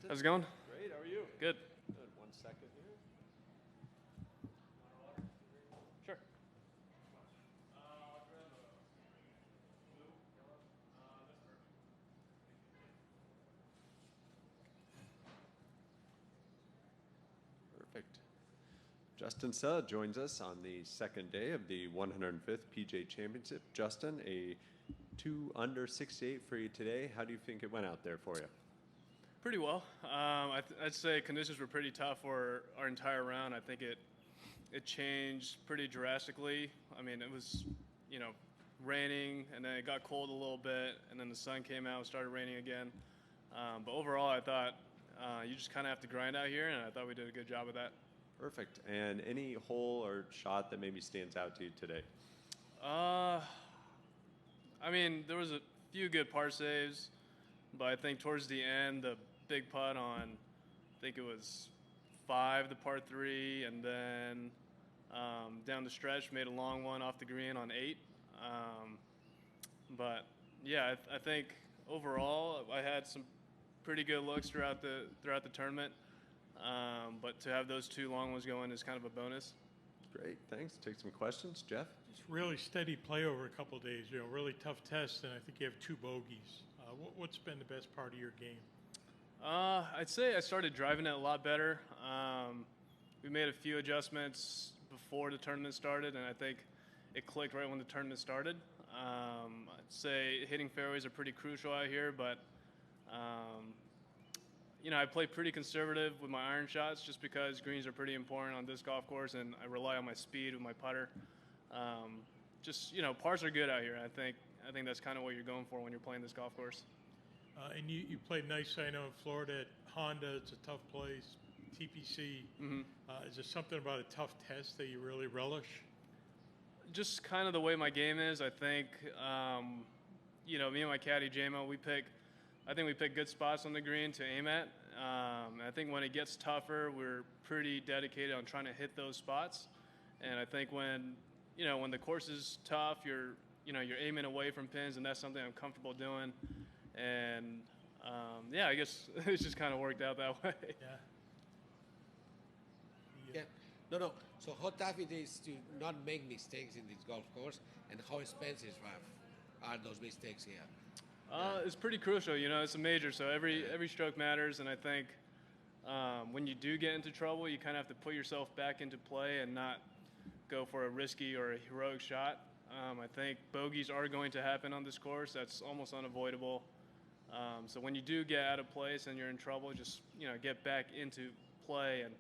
Justin. How's it going? Great, how are you? Good. Good. 1 second here. Sure. Perfect. Justin Suh joins us on the second day of the 105th PGA Championship. Justin, a 2 under 68 for you today. How do you think it went out there for you? Pretty well. I'd say conditions were pretty tough for our entire round. I think it changed pretty drastically. I mean, it was, raining, and then it got cold a little bit, and then the sun came out and started raining again. But overall, I thought you just kind of have to grind out here, and I thought we did a good job of that. Perfect. And any hole or shot that maybe stands out to you today? I mean, there was a few good par saves, but I think towards the end, the big putt on, I think it was 5, the par 3, and then down the stretch, made a long one off the green on 8. But yeah, I think overall, I had some pretty good looks throughout the tournament. But to have those 2 long ones going is kind of a bonus. Great, thanks. Take some questions. Jeff? It's really steady play over a couple of days, really tough test, and I think you have 2 bogeys. What's been the best part of your game? I'd say I started driving it a lot better. We made a few adjustments before the tournament started, and I think it clicked right when the tournament started. I'd say hitting fairways are pretty crucial out here, but I play pretty conservative with my iron shots just because greens are pretty important on this golf course, and I rely on my speed with my putter. Pars are good out here. I think that's kind of what you're going for when you're playing this golf course. And you played nice, I know, in Florida at Honda. It's a tough place. TPC. Mm-hmm. Is there something about a tough test that you really relish? Just kind of the way my game is. I think, me and my caddy, JMO, I think we pick good spots on the green to aim at. I think when it gets tougher, we're pretty dedicated on trying to hit those spots. And I think when the course is tough, you're aiming away from pins, and that's something I'm comfortable doing. And I guess it's just kind of worked out that way. Yeah. No. So how tough it is to not make mistakes in this golf course, and how expensive are those mistakes here? It's pretty crucial. It's a major, so every stroke matters. And I think when you do get into trouble, you kind of have to put yourself back into play and not go for a risky or a heroic shot. I think bogeys are going to happen on this course. That's almost unavoidable. So when you do get out of place and you're in trouble, just get back into play and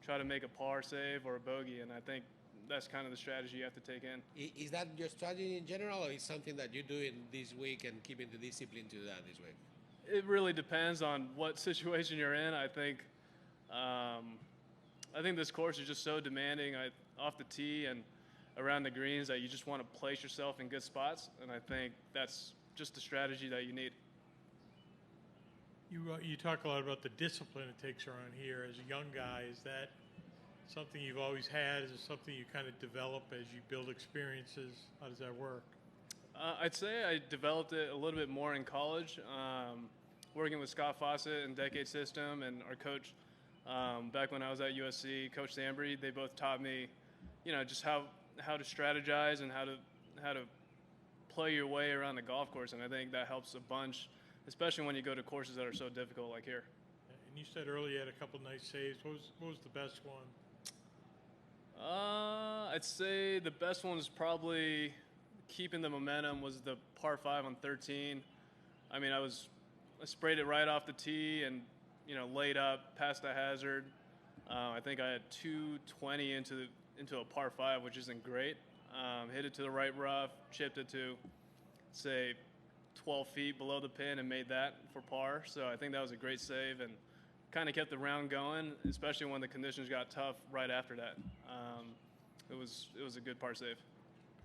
try to make a par save or a bogey. And I think that's kind of the strategy you have to take in. Is that your strategy in general, or is something that you're doing this week and keeping the discipline to that this week? It really depends on what situation you're in. I think this course is just so demanding off the tee and around the greens that you just want to place yourself in good spots. And I think that's just the strategy that you need. You talk a lot about the discipline it takes around here. As a young guy, is that something you've always had? Is it something you kind of develop as you build experiences? How does that work? I'd say I developed it a little bit more in college, working with Scott Fawcett and Decade System, and our coach back when I was at USC, Coach Sambry. They both taught me, just how to strategize and how to play your way around the golf course, and I think that helps a bunch, especially when you go to courses that are so difficult like here. And you said earlier you had a couple nice saves. What was the best one? I'd say the best one was probably keeping the momentum was the par 5 on 13. I mean, I sprayed it right off the tee and, laid up past the hazard. I think I had 220 into a par 5, which isn't great. Hit it to the right rough, chipped it to, say, 12 feet below the pin and made that for par. So I think that was a great save and kind of kept the round going, especially when the conditions got tough right after that. It was a good par save.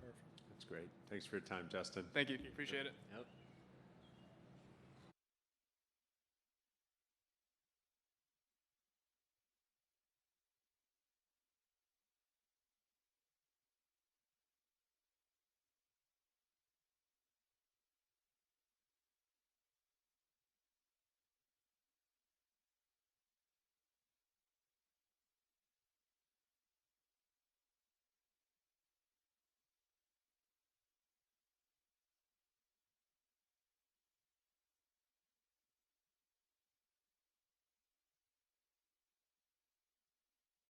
Perfect. That's great. Thanks for your time, Justin. Thank you. Appreciate it. Yep.